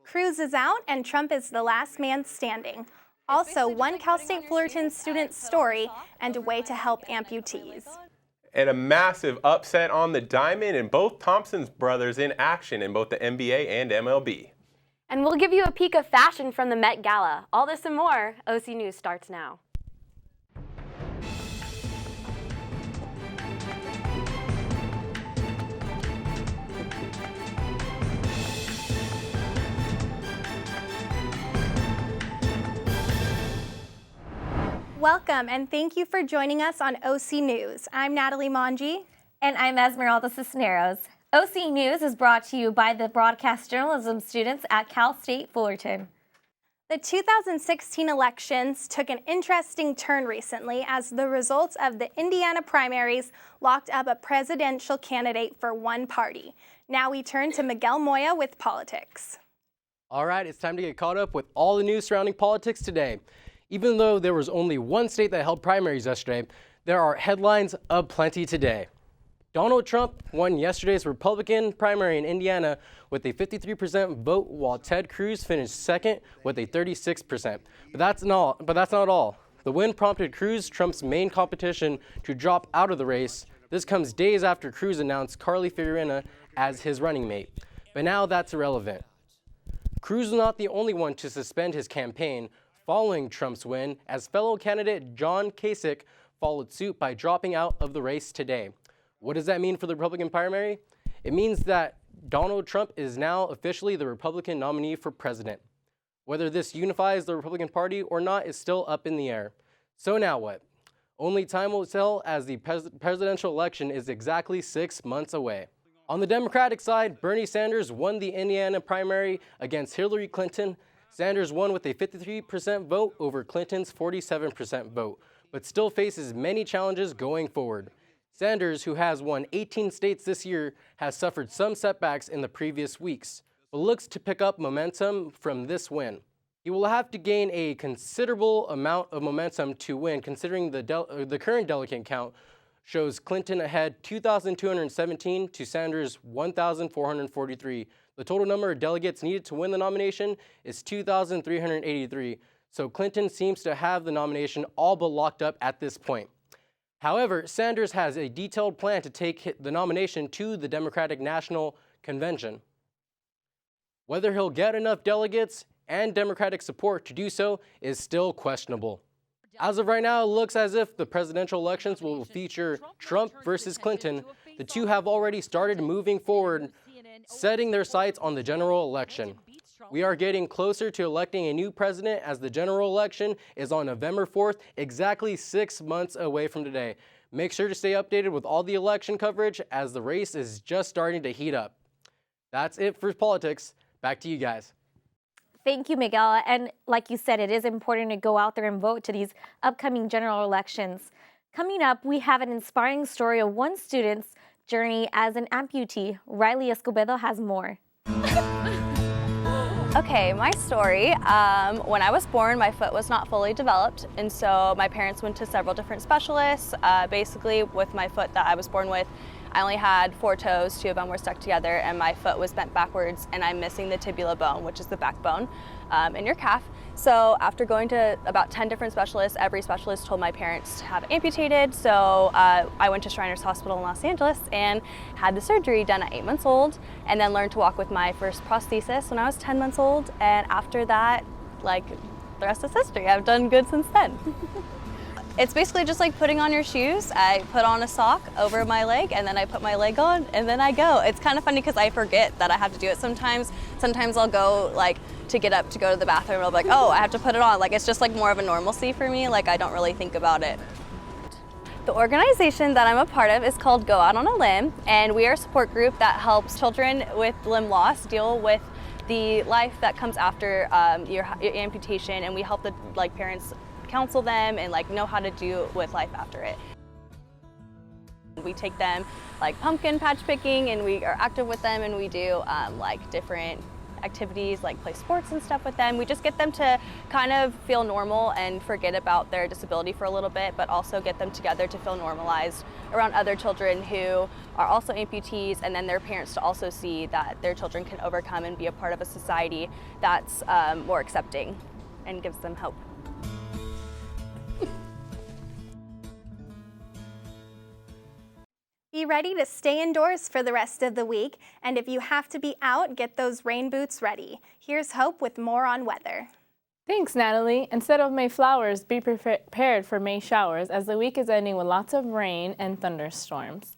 Cruz is out and Trump is the last man standing. Also, one Cal State Fullerton student's story and a way to help amputees. And a massive upset on the diamond, and both Thompson's brothers in action in both the NBA and MLB. And we'll give you a peek of fashion from the Met Gala. All this and more, OC News starts now. Welcome and thank you for joining us on OC News. I'm Natalie Mongi. And I'm Esmeralda Cisneros. OC News is brought to you by the broadcast journalism students at Cal State Fullerton. The 2016 elections took an interesting turn recently as the results of the Indiana primaries locked up a presidential candidate for one party. Now we turn to Miguel Moya with politics. All right, it's time to get caught up with all the news surrounding politics today. Even though there was only one state that held primaries yesterday, there are headlines aplenty today. Donald Trump won yesterday's Republican primary in Indiana with a 53% vote, while Ted Cruz finished second with a 36%. But that's not all. The win prompted Cruz, Trump's main competition, to drop out of the race. This comes days after Cruz announced Carly Fiorina as his running mate. But now that's irrelevant. Cruz was not the only one to suspend his campaign following Trump's win, as fellow candidate John Kasich followed suit by dropping out of the race today. What does that mean for the Republican primary? It means that Donald Trump is now officially the Republican nominee for president. Whether this unifies the Republican Party or not is still up in the air. So now what? Only time will tell, as the presidential election is exactly 6 months away. On the Democratic side, Bernie Sanders won the Indiana primary against Hillary Clinton. Sanders won with a 53% vote over Clinton's 47% vote, but still faces many challenges going forward. Sanders, who has won 18 states this year, has suffered some setbacks in the previous weeks, but looks to pick up momentum from this win. He will have to gain a considerable amount of momentum to win, considering the current delegate count shows Clinton ahead 2,217 to Sanders 1,443. The total number of delegates needed to win the nomination is 2,383, so Clinton seems to have the nomination all but locked up at this point. However, Sanders has a detailed plan to take the nomination to the Democratic National Convention. Whether he'll get enough delegates and Democratic support to do so is still questionable. As of right now, it looks as if the presidential elections will feature Trump versus Clinton. The two have already started moving forward, setting their sights on the general election. We are getting closer to electing a new president, as the general election is on November 4th, exactly 6 months away from today. Make sure to stay updated with all the election coverage, as the race is just starting to heat up. That's it for politics. Back to you guys. Thank you, Miguel. And like you said, it is important to go out there and vote to these upcoming general elections. Coming up, we have an inspiring story of one student's journey as an amputee. Riley Escobedo has more. Okay, my story. When I was born, my foot was not fully developed, and so my parents went to several different specialists. Basically, with my foot that I was born with, I only had 4 toes, 2 of them were stuck together, and my foot was bent backwards, and I'm missing the tibia bone, which is the backbone in your calf. So after going to about 10 different specialists, every specialist told my parents to have it amputated. So I went to Shriners Hospital in Los Angeles and had the surgery done at 8 months old, and then learned to walk with my first prosthesis when I was 10 months old. And after that, like, the rest is history. I've done good since then. It's basically just like putting on your shoes. I put on a sock over my leg, and then I put my leg on, and then I go. It's kind of funny because I forget that I have to do it sometimes. Sometimes I'll go like to get up to go to the bathroom, and I'll be like, oh, I have to put it on. Like, it's just like more of a normalcy for me. Like, I don't really think about it. The organization that I'm a part of is called Go Out on a Limb, and we are a support group that helps children with limb loss deal with the life that comes after your amputation, and we help the parents counsel them and know how to do with life after it. We take them pumpkin patch picking, and we are active with them, and we do different activities like play sports and stuff with them. We just get them to kind of feel normal and forget about their disability for a little bit, but also get them together to feel normalized around other children who are also amputees, and then their parents to also see that their children can overcome and be a part of a society that's more accepting and gives them hope. Be ready to stay indoors for the rest of the week, and if you have to be out, get those rain boots ready. Here's Hope with more on weather. Thanks, Natalie. Instead of May flowers, be prepared for May showers as the week is ending with lots of rain and thunderstorms.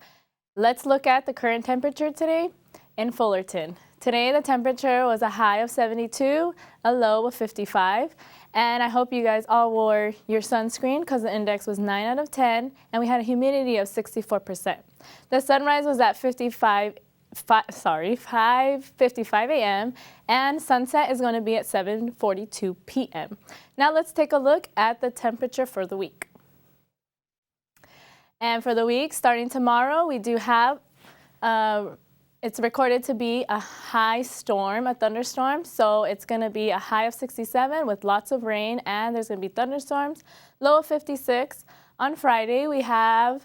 Let's look at the current temperature today in Fullerton. Today the temperature was a high of 72, a low of 55. And I hope you guys all wore your sunscreen because the index was 9 out of 10 and we had a humidity of 64%. The sunrise was at 5:55 a.m. and sunset is going to be at 7:42 p.m. Now let's take a look at the temperature for the week. And for the week, starting tomorrow, we do have it's recorded to be a high storm, a thunderstorm. So it's going to be a high of 67 with lots of rain, and there's going to be thunderstorms, low of 56. On Friday, we have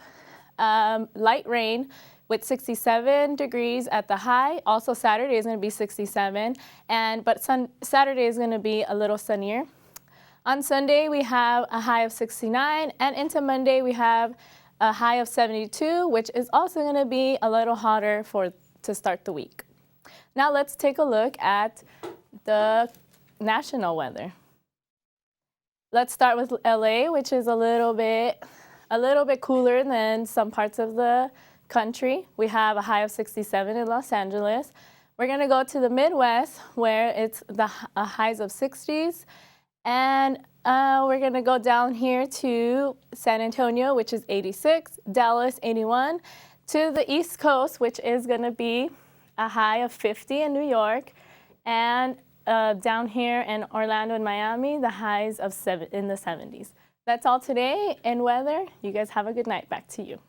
light rain with 67 degrees at the high. Also, Saturday is going to be 67, but Saturday is going to be a little sunnier. On Sunday, we have a high of 69, and into Monday, we have a high of 72, which is also going to be a little hotter to start the week. Now let's take a look at the national weather. Let's start with LA, which is a little bit cooler than some parts of the country. We have a high of 67 in Los Angeles. We're going to go to the Midwest, where it's the highs of 60s, and we're going to go down here to San Antonio, which is 86, Dallas 81, to the East Coast, which is going to be a high of 50 in New York, and down here in Orlando and Miami, the highs of in the 70s. That's all today in weather. You guys have a good night. Back to you.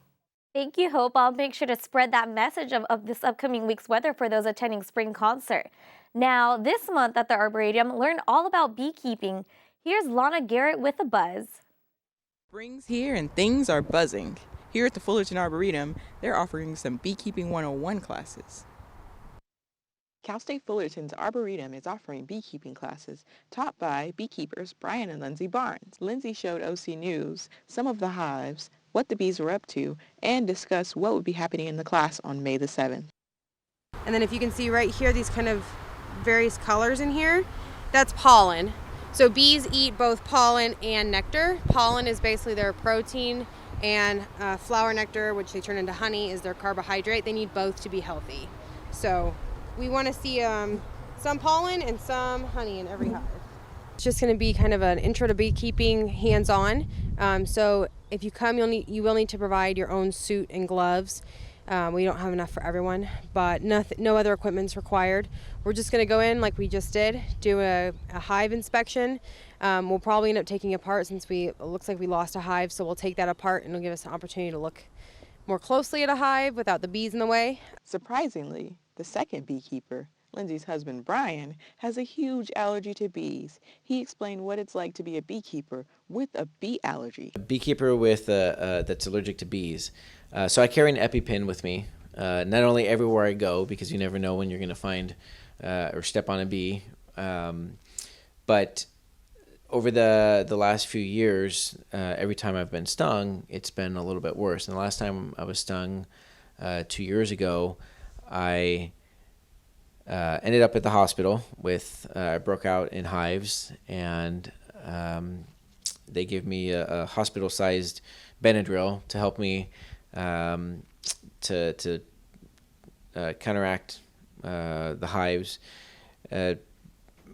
Thank you, Hope. I'll make sure to spread that message of this upcoming week's weather for those attending spring concert. Now, this month at the Arboretum, learn all about beekeeping. Here's Lana Garrett with a buzz. Spring's here and things are buzzing. Here at the Fullerton Arboretum, they're offering some Beekeeping 101 classes. Cal State Fullerton's Arboretum is offering beekeeping classes taught by beekeepers Brian and Lindsay Barnes. Lindsay showed OC News some of the hives, what the bees were up to, and discussed what would be happening in the class on May the 7th. And then if you can see right here, these kind of various colors in here, that's pollen. So bees eat both pollen and nectar. Pollen is basically their protein, and flower nectar, which they turn into honey, is their carbohydrate. They need both to be healthy. So we want to see some pollen and some honey in every hive. It's just going to be kind of an intro to beekeeping, hands-on. So if you come, you will need to provide your own suit and gloves. We don't have enough for everyone, but no other equipment's required. We're just going to go in like we just did, do a hive inspection. We'll probably end up taking apart since it looks like we lost a hive, so we'll take that apart and it'll give us an opportunity to look more closely at a hive without the bees in the way. Surprisingly, the second beekeeper, Lindsay's husband Brian, has a huge allergy to bees. He explained what it's like to be a beekeeper with a bee allergy. A beekeeper with that's allergic to bees. So I carry an EpiPen with me, not only everywhere I go, because you never know when you're going to find or step on a bee, but over the last few years, every time I've been stung, it's been a little bit worse. And the last time I was stung 2 years ago, I ended up at the hospital I broke out in hives, and they gave me a hospital-sized Benadryl to help me to counteract the hives.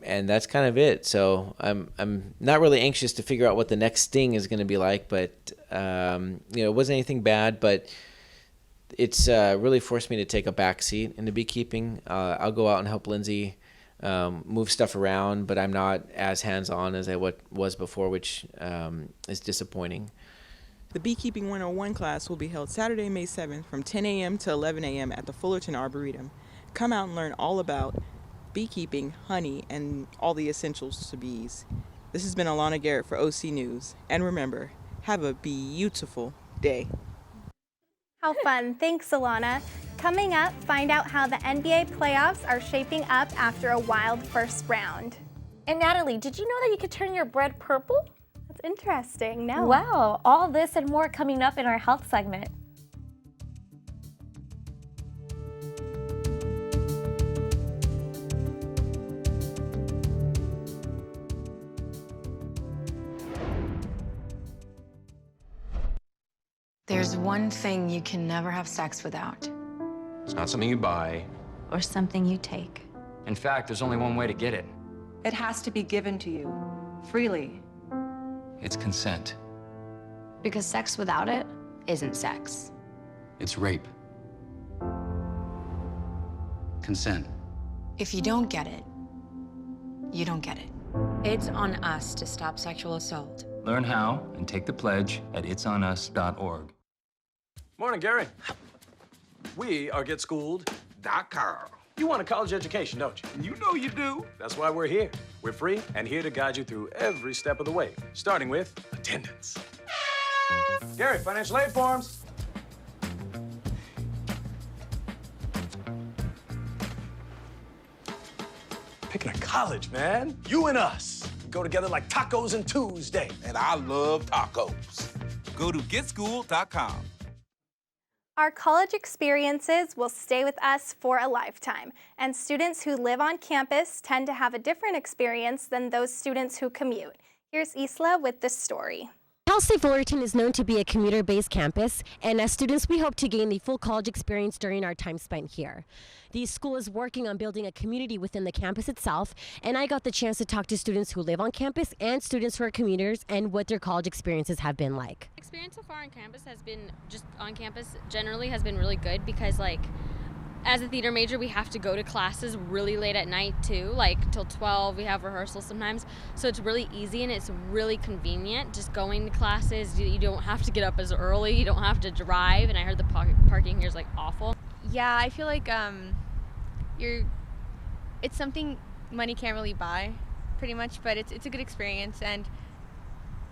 And that's kind of it. So I'm not really anxious to figure out what the next sting is going to be like, but it wasn't anything bad, but it's really forced me to take a back seat into beekeeping. I'll go out and help Lindsay move stuff around, but I'm not as hands-on as I was before, which is disappointing. The Beekeeping 101 class will be held Saturday, May 7th from 10 a.m. to 11 a.m. at the Fullerton Arboretum. Come out and learn all about beekeeping, honey, and all the essentials to bees. This has been Alana Garrett for OC News. And remember, have a beautiful day. How fun. Thanks, Alana. Coming up, find out how the NBA playoffs are shaping up after a wild first round. And Natalie, did you know that you could turn your bread purple? That's interesting. No. Wow, all this and more coming up in our health segment. There's one thing you can never have sex without. It's not something you buy. Or something you take. In fact, there's only one way to get it. It has to be given to you, freely. It's consent. Because sex without it isn't sex. It's rape. Consent. If you don't get it, you don't get it. It's on us to stop sexual assault. Learn how and take the pledge at itsonus.org. Morning, Gary. We are GetSchooled.com. You want a college education, don't you? You know you do. That's why we're here. We're free and here to guide you through every step of the way, starting with attendance. Gary, financial aid forms. Picking a college, man. You and us. Go together like tacos and Tuesday. And I love tacos. Go to GetSchooled.com. Our college experiences will stay with us for a lifetime, and students who live on campus tend to have a different experience than those students who commute. Here's Isla with this story. Cal State Fullerton is known to be a commuter-based campus, and as students we hope to gain the full college experience during our time spent here. The school is working on building a community within the campus itself, and I got the chance to talk to students who live on campus and students who are commuters and what their college experiences have been like. Experience so far on campus has been, just on campus generally, has been really good because as a theater major, we have to go to classes really late at night too, like till 12, we have rehearsals sometimes. So it's really easy and it's really convenient just going to classes. You don't have to get up as early, you don't have to drive, and I heard the parking here is like awful. Yeah, I feel like it's something money can't really buy, pretty much, but it's a good experience. And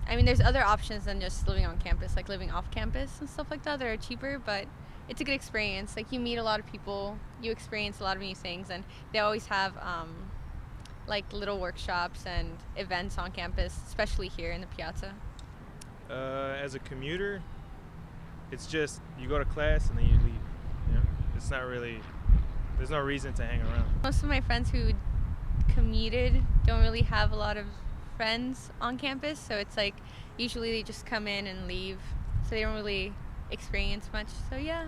I mean, there's other options than just living on campus, like living off campus and stuff like that that are cheaper, but it's a good experience. Like, you meet a lot of people, you experience a lot of new things, and they always have like little workshops and events on campus, especially here in the piazza. As a commuter, it's just you go to class and then you leave. You know? It's not really, there's no reason to hang around. Most of my friends who commuted don't really have a lot of friends on campus, so it's like usually they just come in and leave, so they don't really experience much. So yeah.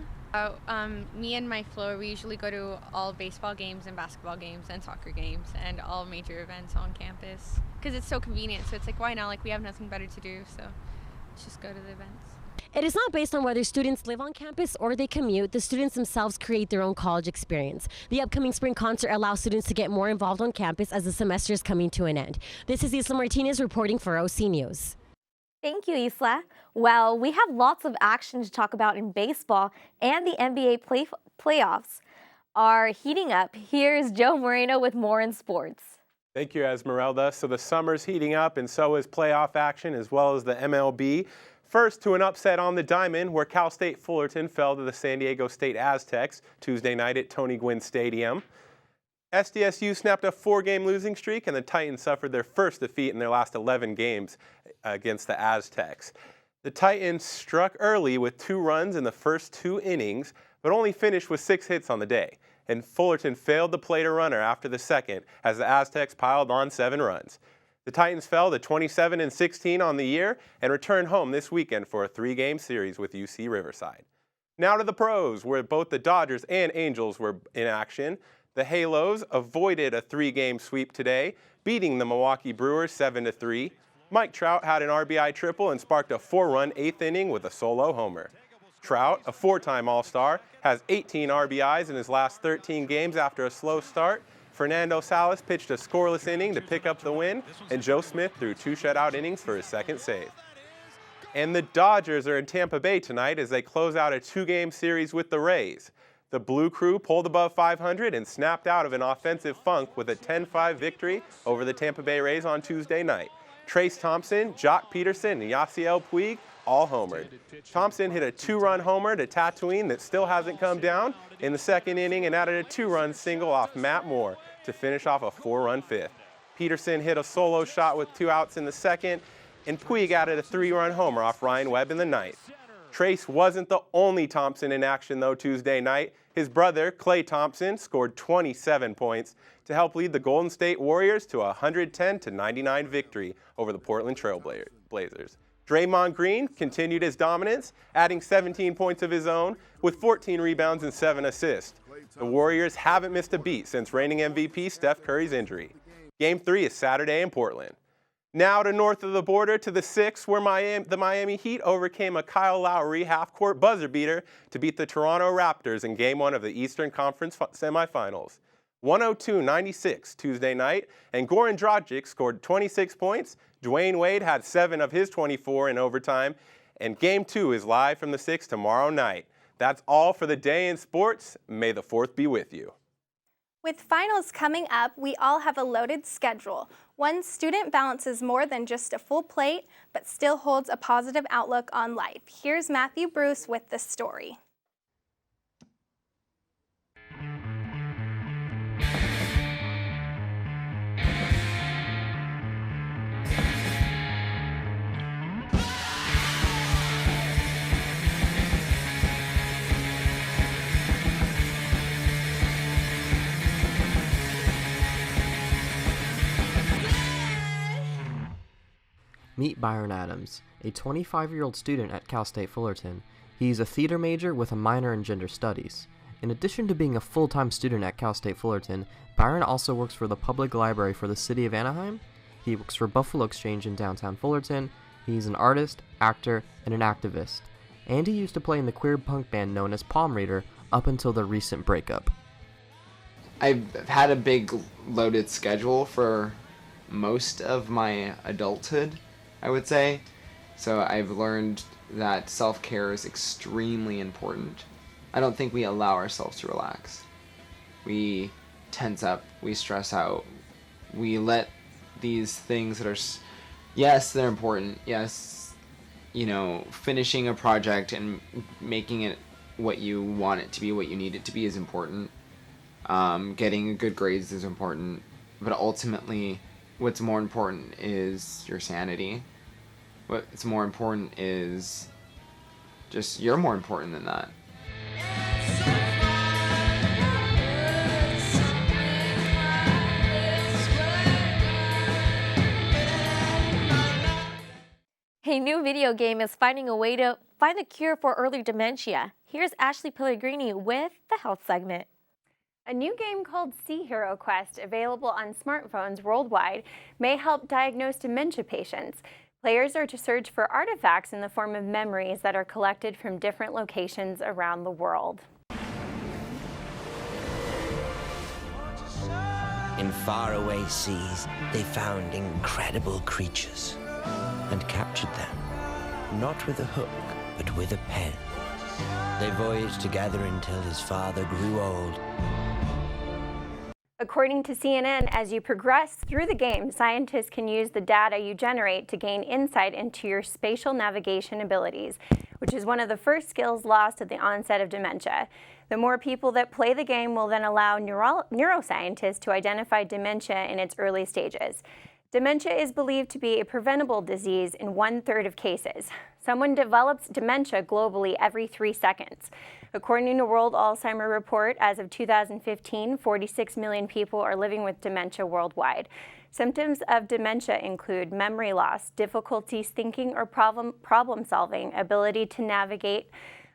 Me and my floor, we usually go to all baseball games and basketball games and soccer games and all major events on campus because it's so convenient. So it's like, why not? Like, we have nothing better to do, so let's just go to the events. It is not based on whether students live on campus or they commute. The students themselves create their own college experience. The upcoming spring concert allows students to get more involved on campus as the semester is coming to an end. This is Isla Martinez reporting for OC News. Thank you, Isla. Well, we have lots of action to talk about in baseball, and the NBA playoffs are heating up. Here's Joe Moreno with more in sports. Thank you, Esmeralda. So the summer's heating up, and so is playoff action as well as the MLB. First, to an upset on the diamond, where Cal State Fullerton fell to the San Diego State Aztecs Tuesday night at Tony Gwynn Stadium. SDSU snapped a 4-game losing streak, and the Titans suffered their first defeat in their last 11 games against the Aztecs. The Titans struck early with 2 runs in the first 2 innings, but only finished with 6 hits on the day. And Fullerton failed to plate a runner after the second as the Aztecs piled on 7 runs. The Titans fell to 27-16 on the year and returned home this weekend for a 3-game series with UC Riverside. Now to the pros, where both the Dodgers and Angels were in action. The Halos avoided a 3-game sweep today, beating the Milwaukee Brewers 7-3. Mike Trout had an RBI triple and sparked a 4-run 8th inning with a solo homer. Trout, a 4-time All-Star, has 18 RBIs in his last 13 games after a slow start. Fernando Salas pitched a scoreless inning to pick up the win, and Joe Smith threw 2 shutout innings for his second save. And the Dodgers are in Tampa Bay tonight as they close out a 2-game series with the Rays. The Blue Crew pulled above 500 and snapped out of an offensive funk with a 10-5 victory over the Tampa Bay Rays on Tuesday night. Trace Thompson, Jock Peterson, and Yasiel Puig all homered. Thompson hit a 2-run homer to Tatooine that still hasn't come down in the second inning and added a 2-run single off Matt Moore to finish off a 4-run fifth. Peterson hit a solo shot with 2 outs in the second, and Puig added a 3-run homer off Ryan Webb in the ninth. Trace wasn't the only Thompson in action, though, Tuesday night. His brother, Klay Thompson, scored 27 points to help lead the Golden State Warriors to a 110-99 victory over the Portland Trail Blazers. Draymond Green continued his dominance, adding 17 points of his own with 14 rebounds and 7 assists. The Warriors haven't missed a beat since reigning MVP Steph Curry's injury. Game 3 is Saturday in Portland. Now to north of the border to the 6, where the Miami Heat overcame a Kyle Lowry half-court buzzer beater to beat the Toronto Raptors in Game 1 of the Eastern Conference semifinals. 102-96 Tuesday night, and Goran Dragic scored 26 points. Dwayne Wade had 7 of his 24 in overtime, and Game 2 is live from the 6 tomorrow night. That's all for the day in sports. May the 4th be with you. With finals coming up, we all have a loaded schedule. One student balances more than just a full plate, but still holds a positive outlook on life. Here's Matthew Bruce with the story. Meet Byron Adams, a 25-year-old student at Cal State Fullerton. He's a theater major with a minor in gender studies. In addition to being a full-time student at Cal State Fullerton, Byron also works for the public library for the city of Anaheim. He works for Buffalo Exchange in downtown Fullerton. He's an artist, actor, and an activist. And he used to play in the queer punk band known as Palm Reader up until their recent breakup. I've had a big loaded schedule for most of my adulthood, I would say. So I've learned that self-care is extremely important. I don't think we allow ourselves to relax. We tense up, we stress out, we let these things that are, yes, they're important, yes, you know, finishing a project and making it what you want it to be, what you need it to be is important. Getting good grades is important, but ultimately what's more important is your sanity. What's more important is just you're more important than that. A new video game is finding a way to find the cure for early dementia. Here's Ashley Pellegrini with the health segment. A new game called Sea Hero Quest, available on smartphones worldwide, may help diagnose dementia patients. Players are to search for artifacts in the form of memories that are collected from different locations around the world. In faraway seas, they found incredible creatures and captured them, not with a hook, but with a pen. They voyaged together until his father grew old. According to CNN, as you progress through the game, scientists can use the data you generate to gain insight into your spatial navigation abilities, which is one of the first skills lost at the onset of dementia. The more people that play the game will then allow neuroscientists to identify dementia in its early stages. Dementia is believed to be a preventable disease in 1/3 of cases. Someone develops dementia globally every 3 seconds. According to World Alzheimer Report, as of 2015, 46 million people are living with dementia worldwide. Symptoms of dementia include memory loss, difficulties thinking or problem solving, ability to navigate.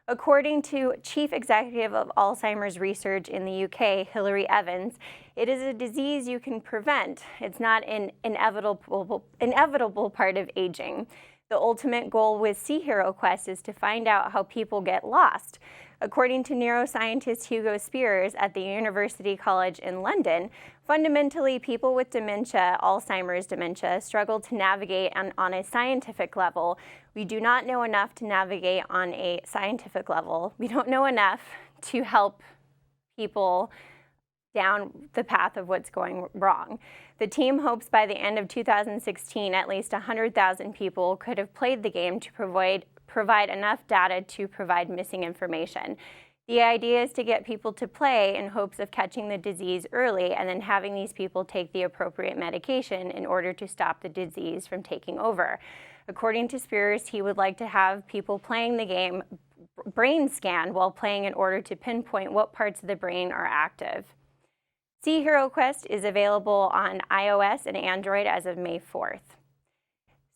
According to Chief Executive of Alzheimer's Research in the UK, Hilary Evans, it is a disease you can prevent. It's not an inevitable part of aging. The ultimate goal with Sea Hero Quest is to find out how people get lost. According to neuroscientist Hugo Spears at the University College in London, fundamentally, people with dementia, Alzheimer's dementia, struggle to navigate on a scientific level. We do not know enough to navigate on a scientific level. We don't know enough to help people down the path of what's going wrong. The team hopes by the end of 2016, at least 100,000 people could have played the game to provide enough data to provide missing information. The idea is to get people to play in hopes of catching the disease early and then having these people take the appropriate medication in order to stop the disease from taking over. According to Spears, he would like to have people playing the game brain scanned while playing in order to pinpoint what parts of the brain are active. Sea Hero Quest is available on iOS and Android as of May 4th.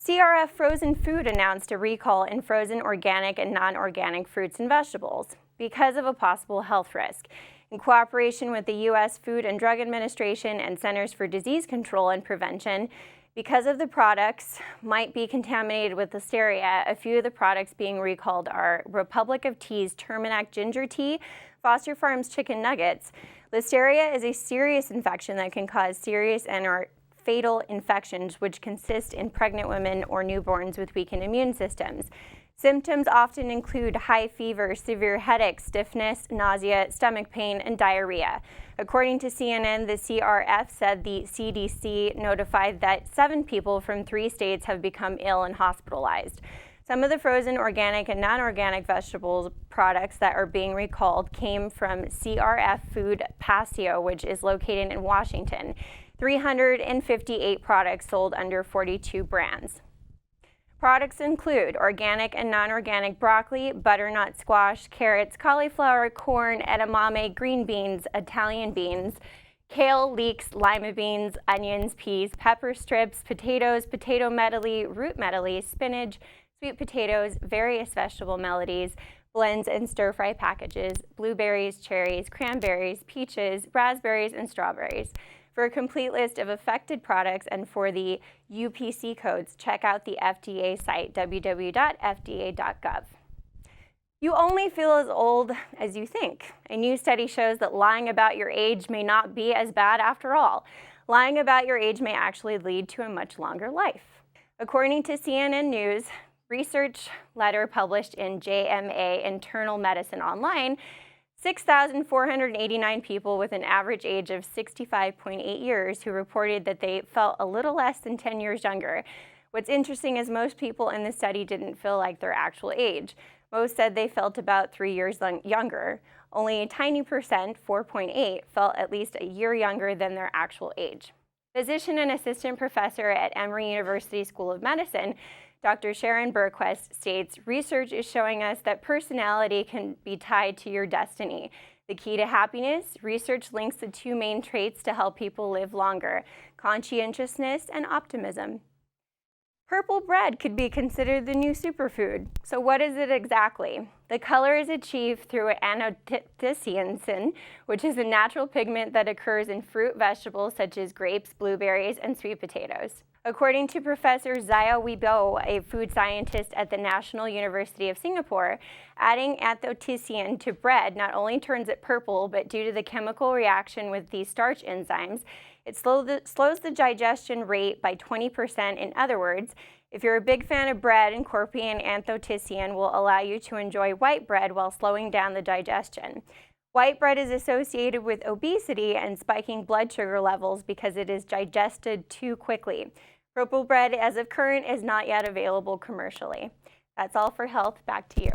CRF Frozen Food announced a recall in frozen organic and non-organic fruits and vegetables because of a possible health risk. In cooperation with the U.S. Food and Drug Administration and Centers for Disease Control and Prevention, because of the products might be contaminated with Listeria, a few of the products being recalled are Republic of Tea's Terminac Ginger Tea, Foster Farms Chicken Nuggets. Listeria is a serious infection that can cause serious and/or fatal infections, which consist in pregnant women or newborns with weakened immune systems. Symptoms often include high fever, severe headache, stiffness, nausea, stomach pain, and diarrhea. According to CNN, the CRF said the CDC notified that 7 people from 3 states have become ill and hospitalized. Some of the frozen organic and non-organic vegetables products that are being recalled came from CRF Food Paseo, which is located in Washington. 358 products sold under 42 brands. Products include organic and non-organic broccoli, butternut squash, carrots, cauliflower, corn, edamame, green beans, Italian beans, kale, leeks, lima beans, onions, peas, pepper strips, potatoes, potato medley, root medley, spinach, sweet potatoes, various vegetable melodies, blends and stir-fry packages, blueberries, cherries, cranberries, peaches, raspberries, and strawberries. For a complete list of affected products and for the UPC codes, check out the FDA site, www.fda.gov. You only feel as old as you think. A new study shows that lying about your age may not be as bad after all. Lying about your age may actually lead to a much longer life. According to CNN News, research letter published in JMA Internal Medicine Online, 6,489 people with an average age of 65.8 years who reported that they felt a little less than 10 years younger. What's interesting is most people in the study didn't feel like their actual age. Most said they felt about 3 years younger. Only a tiny percent, 4.8, felt at least a year younger than their actual age. Physician and assistant professor at Emory University School of Medicine, Dr. Sharon Berquist states, research is showing us that personality can be tied to your destiny. The key to happiness, research links the 2 main traits to help people live longer, conscientiousness and optimism. Purple bread could be considered the new superfood. So what is it exactly? The color is achieved through anthocyanin, which is a natural pigment that occurs in fruit vegetables such as grapes, blueberries, and sweet potatoes. According to Professor Zia Weibo, a food scientist at the National University of Singapore, adding anthocyanin to bread not only turns it purple, but due to the chemical reaction with these starch enzymes, it slows the digestion rate by 20%. In other words, if you're a big fan of bread, incorporating anthocyanin will allow you to enjoy white bread while slowing down the digestion. White bread is associated with obesity and spiking blood sugar levels because it is digested too quickly. Purple bread, as of current, is not yet available commercially. That's all for health. Back to you.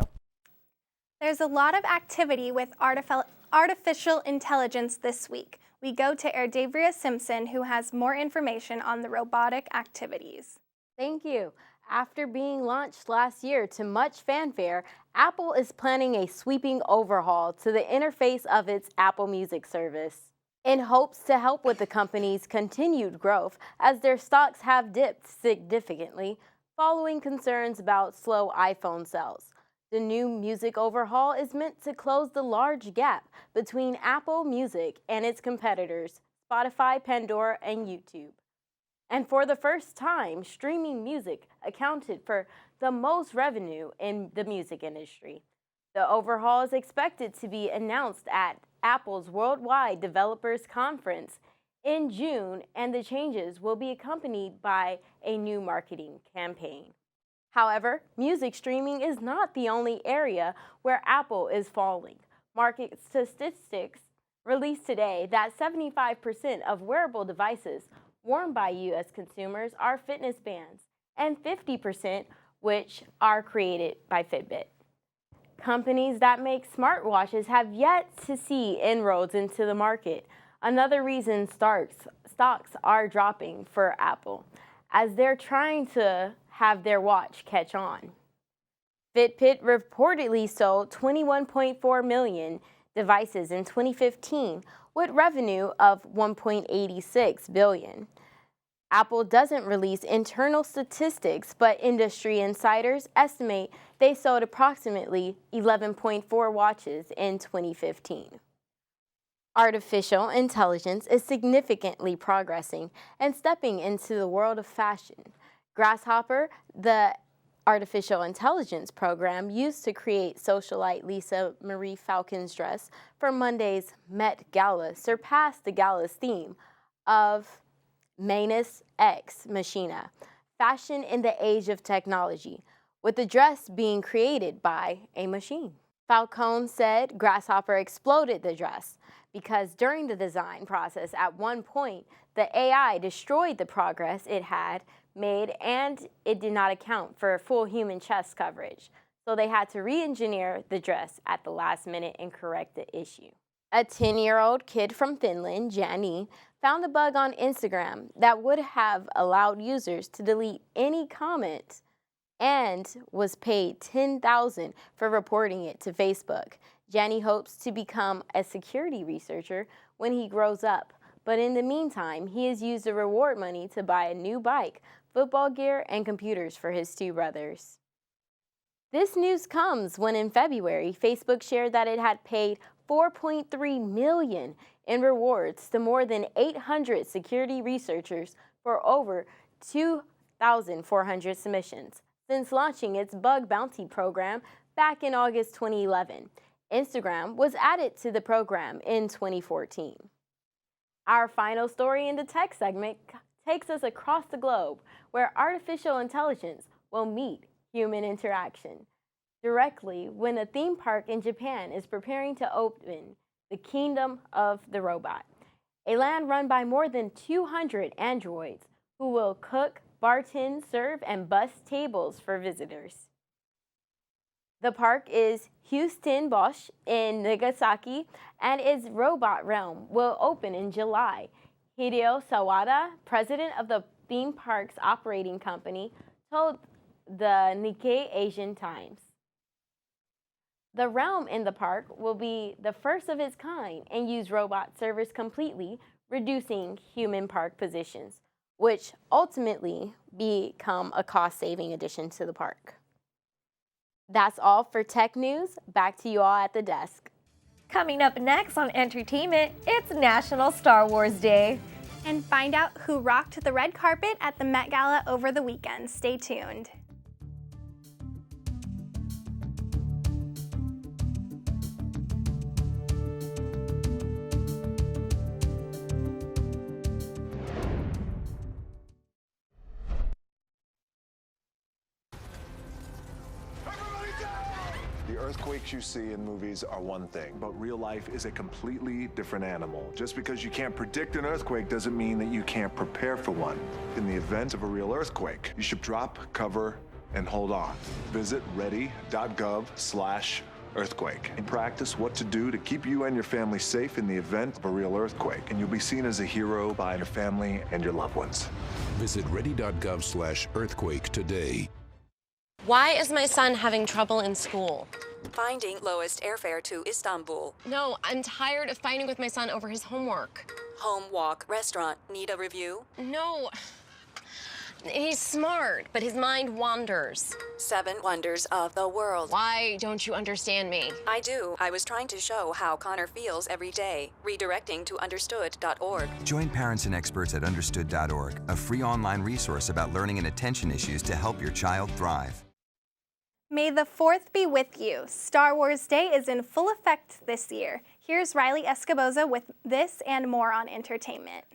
There's a lot of activity with artificial intelligence this week. We go to Erdavria Simpson, who has more information on the robotic activities. Thank you. After being launched last year to much fanfare, Apple is planning a sweeping overhaul to the interface of its Apple Music service, in hopes to help with the company's continued growth as their stocks have dipped significantly following concerns about slow iPhone sales. The new music overhaul is meant to close the large gap between Apple Music and its competitors, Spotify, Pandora, and YouTube. And for the first time, streaming music accounted for the most revenue in the music industry. The overhaul is expected to be announced at Apple's Worldwide Developers Conference in June, and the changes will be accompanied by a new marketing campaign. However, music streaming is not the only area where Apple is falling. Market statistics released today that 75% of wearable devices worn by U.S. consumers are fitness bands, and 50% which are created by Fitbit. Companies that make smartwatches have yet to see inroads into the market. Another reason stocks are dropping for Apple, as they're trying to have their watch catch on. Fitbit reportedly sold 21.4 million devices in 2015 with revenue of $1.86 billion. Apple doesn't release internal statistics, but industry insiders estimate they sold approximately 11.4 watches in 2015. Artificial intelligence is significantly progressing and stepping into the world of fashion. Grasshopper, the artificial intelligence program used to create socialite Lisa Marie Falcon's dress for Monday's Met Gala, surpassed the gala's theme of Manus Ex Machina, fashion in the age of technology, with the dress being created by a machine. Falcone said Grasshopper exploded the dress because during the design process at one point, the AI destroyed the progress it had made and it did not account for full human chest coverage. So they had to re-engineer the dress at the last minute and correct the issue. A 10-year-old kid from Finland, Jani, found a bug on Instagram that would have allowed users to delete any comment and was paid $10,000 for reporting it to Facebook. Jani hopes to become a security researcher when he grows up, but in the meantime, he has used the reward money to buy a new bike, football gear, and computers for his two brothers. This news comes when in February, Facebook shared that it had paid $4.3 million in rewards to more than 800 security researchers for over 2,400 submissions since launching its bug bounty program back in August 2011. Instagram was added to the program in 2014. Our final story in the tech segment takes us across the globe, where artificial intelligence will meet human interaction directly when a theme park in Japan is preparing to open the Kingdom of the Robot, a land run by more than 200 androids who will cook, bartend, serve, and bus tables for visitors. The park is Houston Bosch in Nagasaki, and its robot realm will open in July. Hideo Sawada, president of the theme park's operating company, told the Nikkei Asian Times. The realm in the park will be the first of its kind and use robot servers completely, reducing human park positions, which ultimately become a cost-saving addition to the park. That's all for tech news. Back to you all at the desk. Coming up next on entertainment, it's National Star Wars Day. And find out who rocked the red carpet at the Met Gala over the weekend. Stay tuned. The earthquakes you see in movies are one thing, but real life is a completely different animal. Just because you can't predict an earthquake doesn't mean that you can't prepare for one. In the event of a real earthquake, you should drop, cover, and hold on. Visit ready.gov/earthquake and practice what to do to keep you and your family safe in the event of a real earthquake. And you'll be seen as a hero by your family and your loved ones. Visit ready.gov/earthquake today. Why is my son having trouble in school? Finding lowest airfare to Istanbul. No, I'm tired of fighting with my son over his homework. Home, walk, restaurant. Need a review? No. He's smart, but his mind wanders. 7 wonders of the world. Why don't you understand me? I do. I was trying to show how Connor feels every day. Redirecting to understood.org. Join parents and experts at understood.org, a free online resource about learning and attention issues to help your child thrive. May the 4th be with you. Star Wars Day is in full effect this year. Here's Riley Escoboza with this and more on entertainment.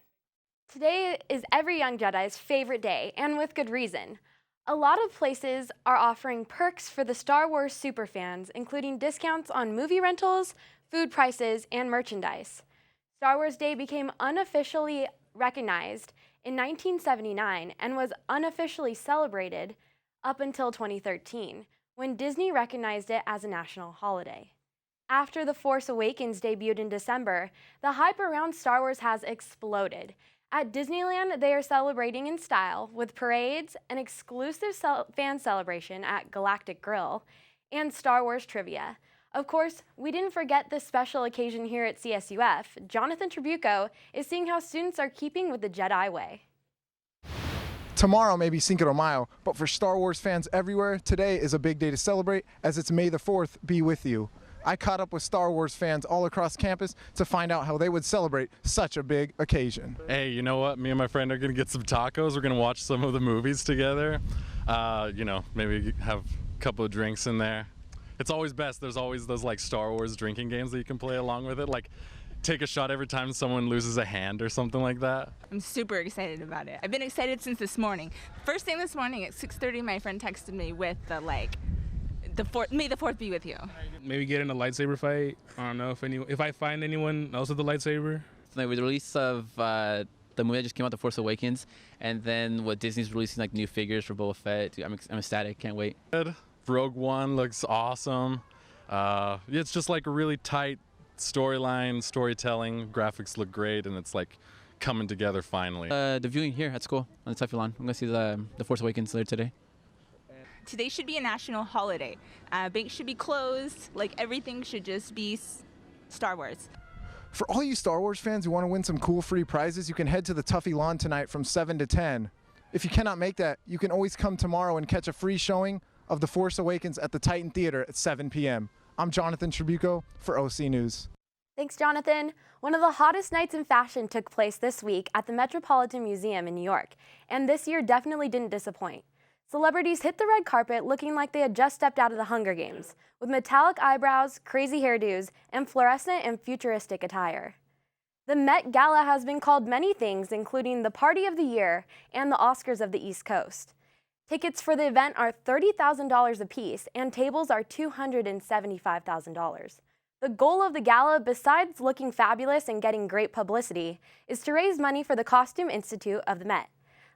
Today is every young Jedi's favorite day, and with good reason. A lot of places are offering perks for the Star Wars superfans, including discounts on movie rentals, food prices, and merchandise. Star Wars Day became unofficially recognized in 1979 and was unofficially celebrated up until 2013, when Disney recognized it as a national holiday. After The Force Awakens debuted in December, the hype around Star Wars has exploded. At Disneyland, they are celebrating in style with parades, an exclusive fan celebration at Galactic Grill, and Star Wars trivia. Of course, we didn't forget this special occasion here at CSUF. Jonathan Tribuco is seeing how students are keeping with the Jedi way. Tomorrow may be Cinco de Mayo, but for Star Wars fans everywhere, today is a big day to celebrate, as it's May the 4th be with you. I caught up with Star Wars fans all across campus to find out how they would celebrate such a big occasion. Hey, you know what? Me and my friend are going to get some tacos. We're going to watch some of the movies together. Maybe have a couple of drinks in there. It's always best. There's always those like Star Wars drinking games that you can play along with it. Like take a shot every time someone loses a hand or something like that. I'm super excited about it. I've been excited since this morning. First thing this morning at 6:30, my friend texted me with the May the 4th be with you. Maybe get in a lightsaber fight. I don't know if I find anyone else with a lightsaber. Like with the release of the movie that just came out, The Force Awakens, and then what Disney's releasing like new figures for Boba Fett. Dude, I'm ecstatic. Can't wait. Rogue One looks awesome. It's just like a really tight storyline, storytelling. Graphics look great, and it's like coming together finally. The viewing here at school on the Teflon. I'm gonna see the Force Awakens later today. Today should be a national holiday. Banks should be closed. Like everything should just be Star Wars. For all you Star Wars fans who want to win some cool free prizes, you can head to the Tuffy Lawn tonight from 7 to 10. If you cannot make that, you can always come tomorrow and catch a free showing of The Force Awakens at the Titan Theater at 7 p.m. I'm Jonathan Tribuco for OC News. Thanks, Jonathan. One of the hottest nights in fashion took place this week at the Metropolitan Museum in New York, and this year definitely didn't disappoint. Celebrities hit the red carpet looking like they had just stepped out of the Hunger Games, with metallic eyebrows, crazy hairdos, and fluorescent and futuristic attire. The Met Gala has been called many things, including the Party of the Year and the Oscars of the East Coast. Tickets for the event are $30,000 apiece, and tables are $275,000. The goal of the gala, besides looking fabulous and getting great publicity, is to raise money for the Costume Institute of the Met.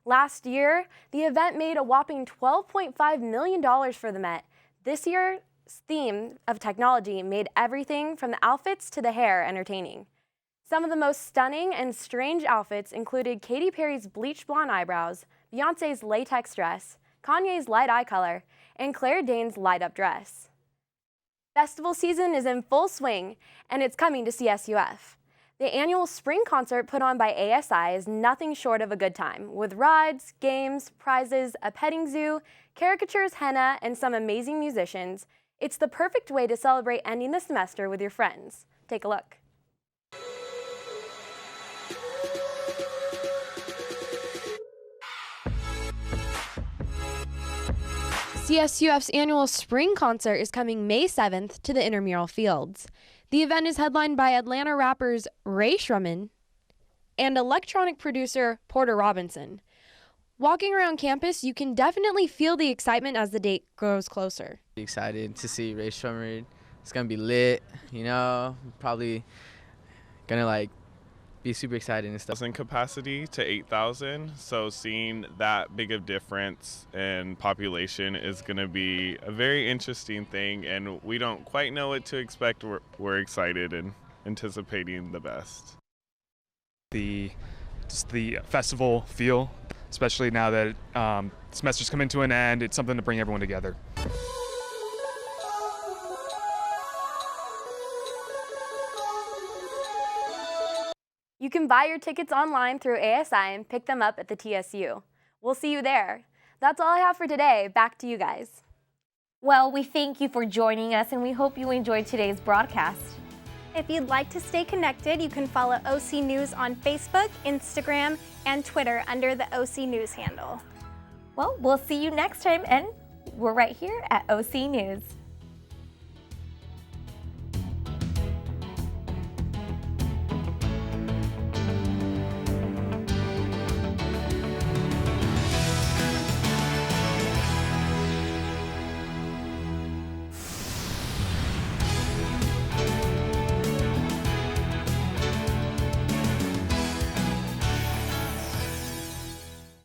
Last year, the event made a whopping $12.5 million for the Met. This year's theme of technology made everything from the outfits to the hair entertaining. Some of the most stunning and strange outfits included Katy Perry's bleached blonde eyebrows, Beyoncé's latex dress, Kanye's light eye color, and Claire Danes' light-up dress. Festival season is in full swing, and it's coming to CSUF. The annual spring concert put on by ASI is nothing short of a good time, with rides, games, prizes, a petting zoo, caricatures, henna, and some amazing musicians. It's the perfect way to celebrate ending the semester with your friends. Take a look. CSUF's annual spring concert is coming May 7th to the Intramural Fields. The event is headlined by Atlanta rappers Ray Shrumman and electronic producer Porter Robinson. Walking around campus, you can definitely feel the excitement as the date grows closer. Excited to see Ray Shrummer. It's gonna be lit, probably gonna be super excited and stuff. In capacity to 8,000, so seeing that big of difference in population is going to be a very interesting thing, and we don't quite know what to expect. We're excited and anticipating the best. The festival feel, especially now that semester's coming to an end, it's something to bring everyone together. You can buy your tickets online through ASI and pick them up at the TSU. We'll see you there. That's all I have for today. Back to you guys. Well, we thank you for joining us, and we hope you enjoyed today's broadcast. If you'd like to stay connected, you can follow OC News on Facebook, Instagram, and Twitter under the OC News handle. Well, we'll see you next time, and we're right here at OC News.